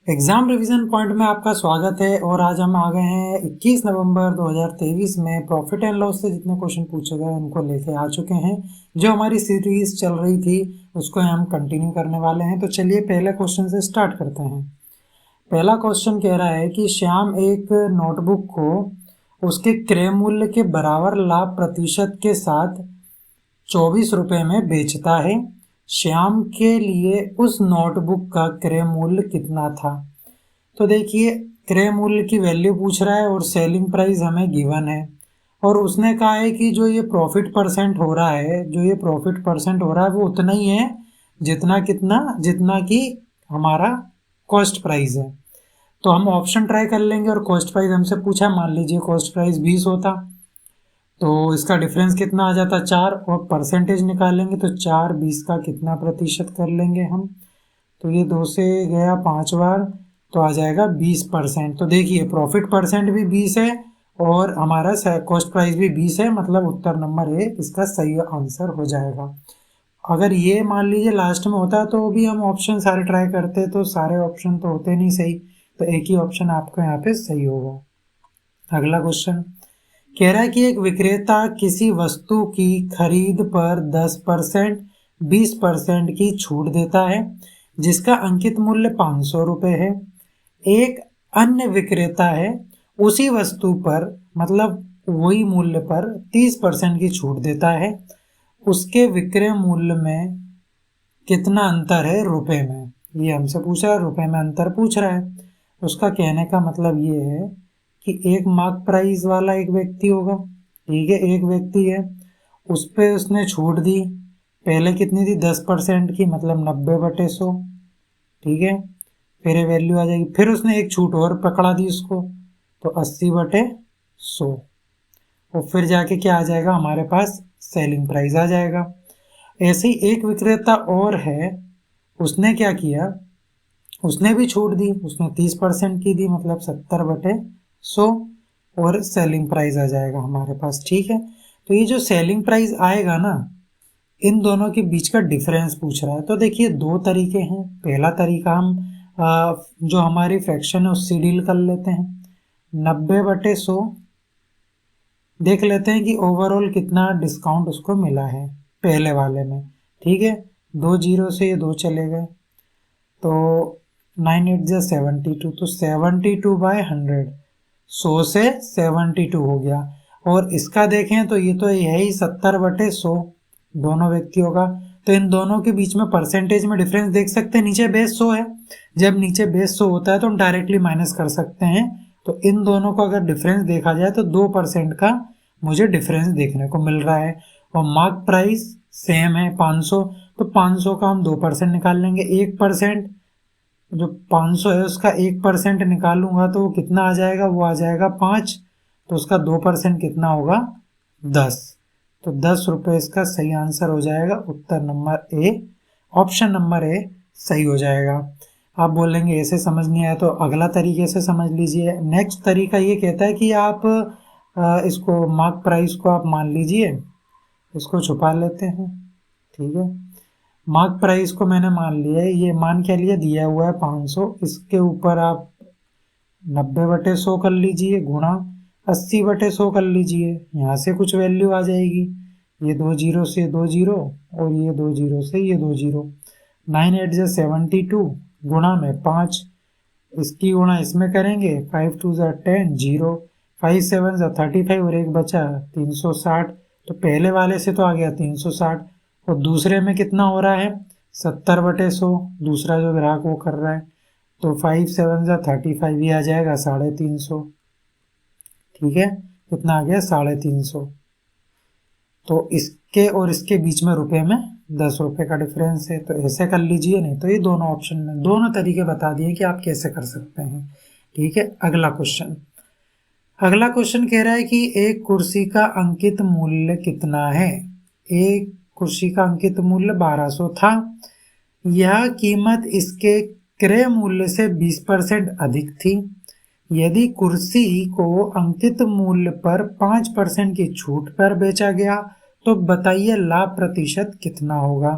Exam revision point में आपका स्वागत है। और आज हम आ गए हैं 21 नवंबर 2023 में प्रॉफिट एंड लॉस से जितने क्वेश्चन पूछे गए उनको लेके आ चुके हैं। जो हमारी सीरीज चल रही थी उसको हम कंटिन्यू करने वाले हैं। तो चलिए पहले क्वेश्चन से स्टार्ट करते हैं। पहला क्वेश्चन कह रहा है कि श्याम एक नोटबुक को उसके क्रय मूल्य के बराबर लाभ प्रतिशत के साथ 24 रुपये में बेचता है। श्याम के लिए उस नोटबुक का क्रय मूल्य कितना था। तो देखिए, क्रय मूल्य की वैल्यू पूछ रहा है और सेलिंग प्राइस हमें गिवन है। और उसने कहा है कि जो ये प्रॉफिट परसेंट हो रहा है वो उतना ही है जितना कि हमारा कॉस्ट प्राइस है। तो हम ऑप्शन ट्राई कर लेंगे। और कॉस्ट प्राइस हमसे पूछा, मान लीजिए कॉस्ट प्राइस 20 होता तो इसका डिफरेंस कितना आ जाता 4। और परसेंटेज निकालेंगे तो 4 20 का कितना प्रतिशत कर लेंगे हम। तो ये 2 से गया 5 बार तो आ जाएगा 20%। तो देखिए प्रॉफिट परसेंट भी 20 है और हमारा कॉस्ट प्राइस भी 20 है, मतलब उत्तर नंबर ए इसका सही आंसर हो जाएगा। अगर ये मान लीजिए लास्ट में होता तो भी हम ऑप्शन सारे ट्राई करते, तो सारे ऑप्शन तो होते नहीं सही। तो एक ही ऑप्शन आपका यहाँ पे सही होगा। अगला क्वेश्चन कह रहा है कि एक विक्रेता किसी वस्तु की खरीद पर 10% 20% की छूट देता है जिसका अंकित मूल्य 500 रुपये है। एक अन्य विक्रेता है उसी वस्तु पर, मतलब वही मूल्य पर 30% की छूट देता है। उसके विक्रय मूल्य में कितना अंतर है रुपए में। ये हमसे पूछ रहा है, रुपए में अंतर पूछ रहा है। उसका कहने का मतलब ये है कि एक मार्क प्राइस वाला एक व्यक्ति होगा, ठीक है, एक व्यक्ति है, उस पर उसने छूट दी। पहले कितनी थी 10% की, मतलब 90/100, ठीक है। फिर ये वैल्यू आ जाएगी, फिर उसने एक छूट और पकड़ा दी उसको, तो 80/100। और फिर जाके क्या आ जाएगा हमारे पास, सेलिंग प्राइस आ जाएगा। ऐसे ही एक विक्रेता और है, उसने क्या किया, उसने भी छूट दी, उसने 30% की दी, मतलब 70/100। और सेलिंग प्राइस आ जाएगा हमारे पास, ठीक है। तो ये जो सेलिंग प्राइस आएगा ना, इन दोनों के बीच का डिफरेंस पूछ रहा है। तो देखिए दो तरीके हैं। पहला तरीका हम जो हमारी फ्रैक्शन है उससे डील कर लेते हैं। 90/100 देख लेते हैं कि ओवरऑल कितना डिस्काउंट उसको मिला है पहले वाले में, ठीक है। 2 जीरो से ये 2 चले गए तो 9 8 जा 72, तो 72/100, 100 से 72 हो गया। और इसका देखें तो ये तो यही 70/100 दोनों व्यक्तियों का। तो इन दोनों के बीच में परसेंटेज में डिफरेंस देख सकते हैं, नीचे बेस 100 है। जब नीचे बेस 100 होता है तो हम डायरेक्टली माइनस कर सकते हैं। तो इन दोनों का अगर डिफरेंस देखा जाए तो 2% का मुझे डिफरेंस देखने को मिल रहा है। और मार्क प्राइस सेम है 500, तो 500 का हम 2% निकाल लेंगे। 1% जो 500 है उसका 1% निकालूंगा तो वो कितना आ जाएगा, वो आ जाएगा 5। तो उसका 2% कितना होगा, 10। तो 10 रुपये इसका सही आंसर हो जाएगा। उत्तर number A, option number A सही हो जाएगा। आप बोलेंगे ऐसे समझ नहीं आया, तो अगला तरीके से समझ लीजिए। नेक्स्ट तरीका ये कहता है कि आप इसको मार्क प्राइस को आप मान लीजिए, इसको छुपा लेते हैं, ठीक है। मार्क प्राइस को मैंने मान लिया है, ये मान क्या लिया, दिया हुआ है 500, इसके ऊपर आप 90/100 कर लीजिए गुणा 80/100 कर लीजिए। यहाँ से कुछ वैल्यू आ जाएगी, ये 2 जीरो से 2 जीरो और ये 2 जीरो से ये 2 जीरो। 9 8 जा 72 गुणा में 5, इसकी गुणा इसमें करेंगे, 5 2 जा 10 जीरो, 5 7 जा 35 और एक बचा 360। तो पहले वाले से तो आ गया 360 और दूसरे में कितना हो रहा है 70/100, दूसरा जो ग्राहक वो कर रहा है। तो 5 7 जा 35, ये आ जाएगा 350, ठीक है। कितना आ गया 350। तो इसके और इसके बीच में रुपए में 10 रुपए का डिफरेंस है। तो ऐसे कर लीजिए, नहीं तो ये दोनों ऑप्शन में दोनों तरीके बता दिए कि आप कैसे कर सकते हैं, ठीक है। अगला क्वेश्चन कह रहा है कि एक कुर्सी का अंकित मूल्य कितना है। एक कुर्सी का अंकित मूल्य 1200 था। यह कीमत इसके क्रय मूल्य से 20% अधिक थी। यदि कुर्सी को अंकित मूल्य पर 5% की छूट पर बेचा गया तो बताइए लाभ प्रतिशत कितना होगा।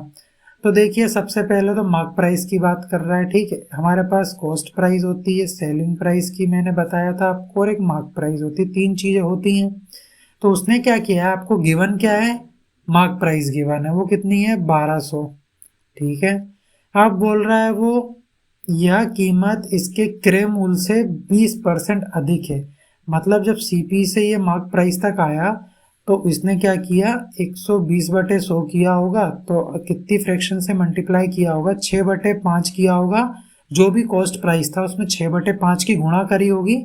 तो देखिए सबसे पहले तो मार्क प्राइस की बात कर रहा है, ठीक है। हमारे पास कॉस्ट प्राइस होती है, सेलिंग प्राइस की मैंने बताया था आपको, और एक मार्क प्राइस होती है, तीन चीजें होती हैं। तो उसने क्या किया है, आपको गिवन क्या है, मार्क प्राइस गिवन है, वो कितनी है 1200, ठीक है। अब बोल रहा है वो यह कीमत इसके क्रय मूल्य से 20% अधिक है। मतलब जब सीपी से ये मार्क प्राइस तक आया तो इसने क्या किया, 120/100 किया होगा, तो कितनी फ्रैक्शन से मल्टीप्लाई किया होगा, 6/5 किया होगा। जो भी कॉस्ट प्राइस था उसमें 6/5 की गुणा करी होगी,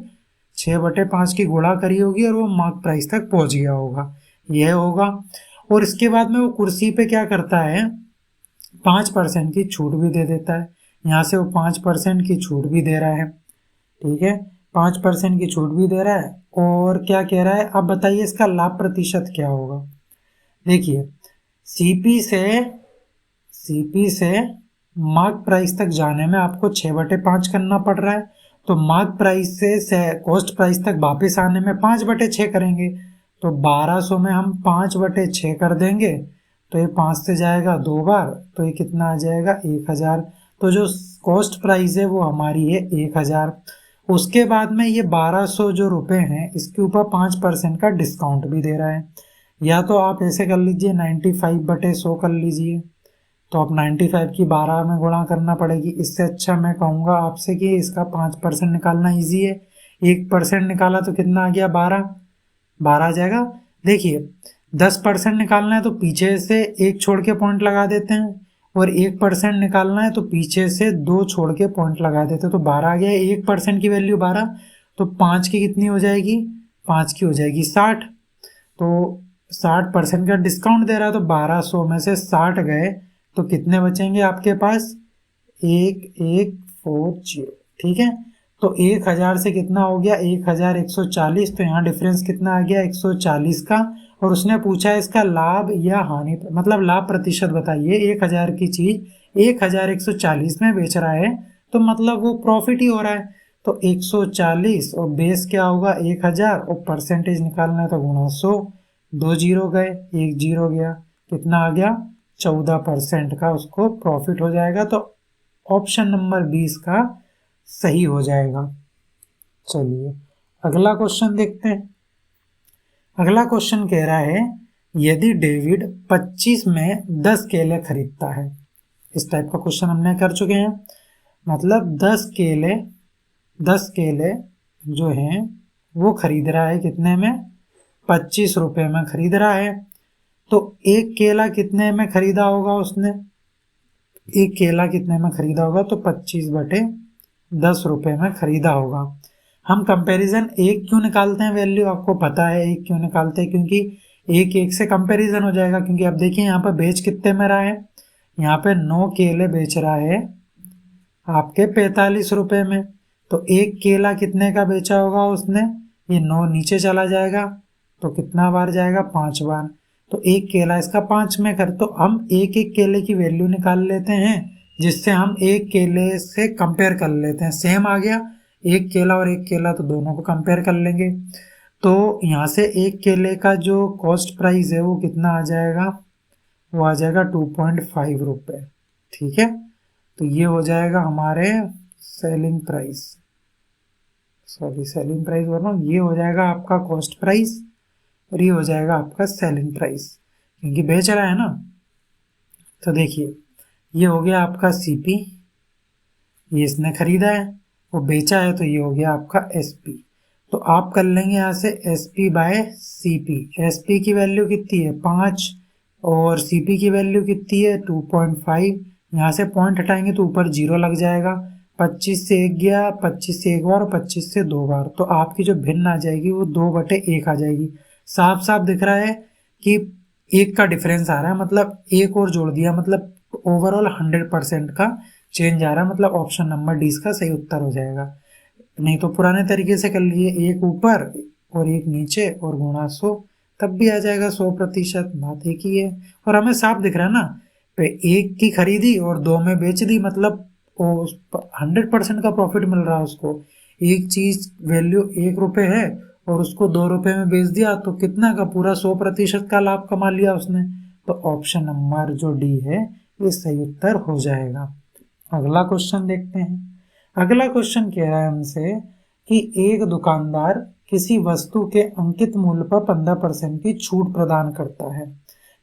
6/5 की गुणा करी होगी, और वो मार्क प्राइस तक पहुंच गया होगा, यह होगा। और इसके बाद में वो कुर्सी पे क्या करता है, 5% की छूट भी दे देता है। यहाँ से वो 5% की छूट भी दे रहा है, ठीक है, 5% की छूट भी दे रहा है। और क्या कह रहा है, अब बताइए इसका लाभ प्रतिशत क्या होगा। देखिए सीपी से मार्क प्राइस तक जाने में आपको 6/5 करना पड़ रहा है, तो मार्क प्राइस से कॉस्ट प्राइस तक वापस आने में 5/6 करेंगे। तो 1200 में हम 5/6 कर देंगे, तो ये 5 से जाएगा 2 बार, तो ये कितना आ जाएगा 1000। तो जो कॉस्ट प्राइस है वो हमारी है 1000। उसके बाद में ये 1200 जो रुपए हैं इसके ऊपर 5% का डिस्काउंट भी दे रहा है। या तो आप ऐसे कर लीजिए 95/100 कर लीजिए, तो आप 95 की 12 में गुणा करना पड़ेगी। इससे अच्छा मैं कहूँगा आपसे कि इसका 5% निकालना ईजी है। 1% निकाला तो कितना आ गया 12 आ जाएगा। देखिए 10% निकालना है तो पीछे से एक छोड़ के पॉइंट लगा देते हैं, और 1% निकालना है तो पीछे से 2 छोड़ के पॉइंट लगा देते हैं, तो 12 आ गया। 1% की वैल्यू 12, तो 5 की कितनी हो जाएगी, 5 की हो जाएगी 60। तो 60% का डिस्काउंट दे रहा है, तो 1200 में से 60 गए तो कितने बचेंगे आपके पास, 1140, ठीक है। तो 1000 से कितना हो गया 1140, तो यहाँ डिफरेंस कितना आ गया 140 का। और उसने पूछा है इसका लाभ या हानि, मतलब लाभ प्रतिशत बताइए। 1000 की चीज 1140 में बेच रहा है, तो मतलब वो प्रॉफिट ही हो रहा है। तो 140 और बेस क्या होगा 1000, और परसेंटेज निकालना है तो गुणा 100, 2 जीरो गए, 1 जीरो गया, कितना आ गया 14% का उसको प्रॉफिट हो जाएगा। तो ऑप्शन नंबर 20 का सही हो जाएगा। चलिए अगला क्वेश्चन देखते हैं। अगला क्वेश्चन कह रहा है यदि डेविड 25 में 10 केले खरीदता है। इस टाइप का क्वेश्चन हमने कर चुके हैं। मतलब 10 केले जो हैं वो खरीद रहा है, कितने में, 25 रुपए में खरीद रहा है। तो एक केला कितने में खरीदा होगा उसने, एक केला कितने में खरीदा होगा, तो 25/10 रुपए में खरीदा होगा। हम कंपैरिजन एक क्यों निकालते हैं वैल्यू, आपको पता है एक क्यों निकालते हैं, क्योंकि एक से कंपैरिजन हो जाएगा। क्योंकि अब देखिए यहाँ पर बेच कितने में रहा है, यहाँ पे 9 केले बेच रहा है आपके 45 रुपए में। तो एक केला कितने का बेचा होगा उसने, ये 9 नीचे चला जाएगा, तो कितना बार जाएगा 5 बार। तो एक केला इसका 5 में कर, तो हम एक केले की वैल्यू निकाल लेते हैं, जिससे हम एक केले से कंपेयर कर लेते हैं। सेम आ गया, एक केला और एक केला, तो दोनों को कंपेयर कर लेंगे। तो यहाँ से एक केले का जो कॉस्ट प्राइस है वो कितना आ जाएगा, वो आ जाएगा 2.5 रुपये, ठीक है। तो ये हो जाएगा हमारे सेलिंग प्राइस, सेलिंग प्राइस बोल रहा हूँ, ये हो जाएगा आपका कॉस्ट प्राइस और ये हो जाएगा आपका सेलिंग प्राइस, क्योंकि बेच रहा है ना। तो देखिए ये हो गया आपका सीपी, ये इसने खरीदा है, वो बेचा है, तो ये हो गया आपका एसपी। तो आप कर लेंगे यहाँ से एसपी बाय सीपी। एसपी की वैल्यू कितनी है 5, और सीपी की वैल्यू कितनी है 2.5। यहाँ से पॉइंट हटाएंगे तो ऊपर 0 लग जाएगा। 25 से 1 गया, 25 से 1 बार और 25 से 2 बार, तो आपकी जो भिन्न आ जाएगी वो 2/1 आ जाएगी। साफ साफ दिख रहा है कि 1 का डिफरेंस आ रहा है, मतलब 1 और जोड़ दिया, मतलब ओवरऑल 100% का चेंज आ रहा है। मतलब ऑप्शन नंबर डी इसका सही उत्तर हो जाएगा। नहीं तो पुराने तरीके से कर लिए, 1 ऊपर और 1 नीचे और गुणा 100, तब भी आ जाएगा 100%। बात एक ही है, और हमें साफ दिख रहा है ना, पे 1 की खरीदी और 2 में बेच दी, मतलब 100% का प्रॉफिट मिल रहा है उसको। एक चीज वैल्यू 1 रुपये है और उसको 2 रुपये में बेच दिया, तो कितना का पूरा 100% का लाभ कमा लिया उसने। तो ऑप्शन नंबर जो डी है ये सही उत्तर हो जाएगा। अगला क्वेश्चन देखते हैं। अगला क्वेश्चन कह रहा है हमसे कि एक दुकानदार किसी वस्तु के अंकित मूल्य पर 15% की छूट प्रदान करता है,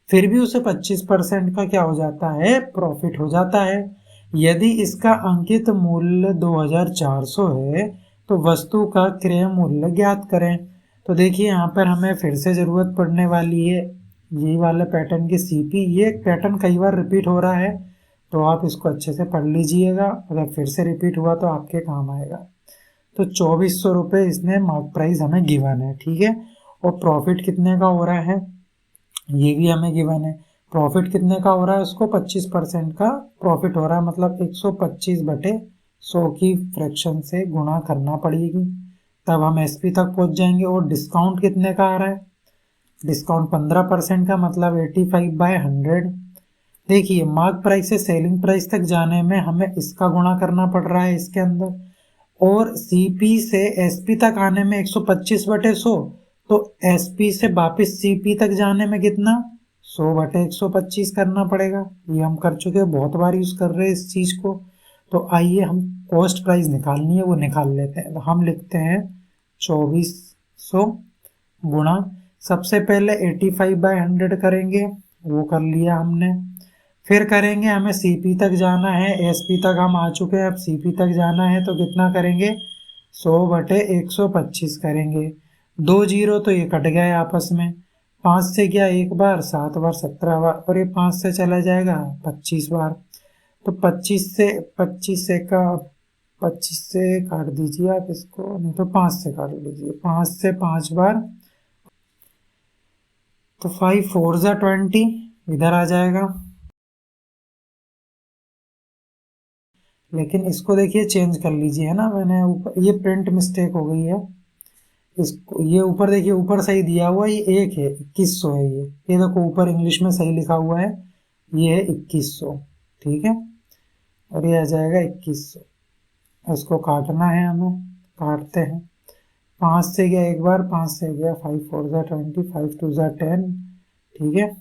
फिर भी उसे 25% का क्या हो जाता है, प्रॉफिट हो जाता है। यदि इसका अंकित मूल्य 2400 है तो वस्तु का क्रय मूल्य ज्ञात करें। तो देखिए यहाँ पर हमें फिर से जरूरत पड़ने वाली है यही वाले पैटर्न की सीपी। ये पैटर्न कई बार रिपीट हो रहा है तो आप इसको अच्छे से पढ़ लीजिएगा, अगर फिर से रिपीट हुआ तो आपके काम आएगा। तो 2400 रुपये इसने मार्क प्राइस हमें गिवन है, ठीक है। और प्रॉफिट कितने का हो रहा है ये भी हमें गिवन है। प्रॉफिट कितने का हो रहा है, उसको 25% का प्रॉफिट हो रहा है, मतलब 125/100 की फ्रैक्शन से गुणा करना पड़ेगी, तब हम एसपी तक पहुंच जाएंगे। और डिस्काउंट कितने का आ रहा है, डिस्काउंट 15% का, मतलब 85/100। देखिए मार्क प्राइस से सेलिंग प्राइस तक जाने में हमें इसका गुणा करना पड़ रहा है इसके अंदर, और सीपी से एसपी तक आने में 125/100, तो एसपी से वापस सीपी तक जाने में कितना, 100/125 करना पड़ेगा। ये हम कर चुके हैं, बहुत बार यूज कर रहे हैं इस चीज को। तो आइए हम कॉस्ट प्राइस निकालनी है वो निकाल लेते हैं। तो हम लिखते हैं 2400 गुणा, सबसे पहले 85/100 करेंगे, वो कर लिया हमने। फिर करेंगे, हमें सीपी तक जाना है, एसपी तक हम आ चुके हैं, अब सीपी तक जाना है तो कितना करेंगे, 100/125 करेंगे। 2 जीरो तो ये कट गए आपस में, 5 से गया एक बार, 7 बार 17 बार, और ये 5 से चला जाएगा 25 बार। तो 25 से काट दीजिए आप इसको, नहीं तो 5 से काट लीजिए, 5 से 5 बार, तो 5 4 जा 20 इधर आ जाएगा। लेकिन इसको देखिए चेंज कर लीजिए, है ना, मैंने ऊपर ये प्रिंट मिस्टेक हो गई है। इसको ये ऊपर देखिए, ऊपर सही दिया हुआ ये 1 है, 2100 है ये देखो ऊपर इंग्लिश में सही लिखा हुआ है, ये है 2100, ठीक है। और ये आ जाएगा 2100। इसको काटना है हमें, काटते हैं। 5 से गया एक बार, 5 से गया, 5 4 जा 20, 5 2 जा 10, ठीक है।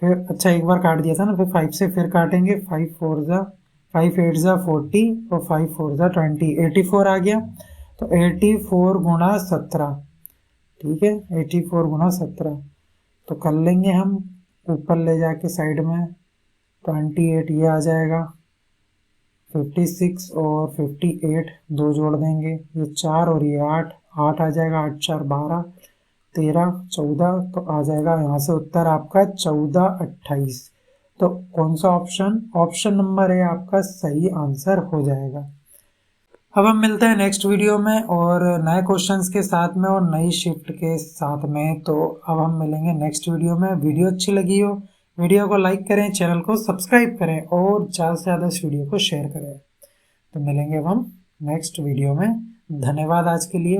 फिर अच्छा एक बार काट दिया था ना, फिर 5 से फिर काटेंगे, 5 4 जा 5 8 जा 40 और 5 4 जा 20, 84 आ गया। तो 84 गुणा 17, ठीक है, 84 गुणा 17 तो कर लेंगे हम, ऊपर ले जाके साइड में 28 ये आ जाएगा, 56 और 58 दो जोड़ देंगे, ये 4 और ये 8 8 आ जाएगा, 8 4 12 13 14, तो आ जाएगा यहाँ से उत्तर आपका 1428। तो कौन सा ऑप्शन, ऑप्शन नंबर है आपका सही आंसर हो जाएगा। अब हम मिलते हैं नेक्स्ट वीडियो में और नए क्वेश्चंस के साथ में और नई शिफ्ट के साथ में। तो अब हम मिलेंगे नेक्स्ट वीडियो में। वीडियो अच्छी लगी हो वीडियो को लाइक करें, चैनल को सब्सक्राइब करें और ज़्यादा से ज़्यादा इस वीडियो को शेयर करें। तो मिलेंगे अब हम नेक्स्ट वीडियो में। धन्यवाद आज के लिए।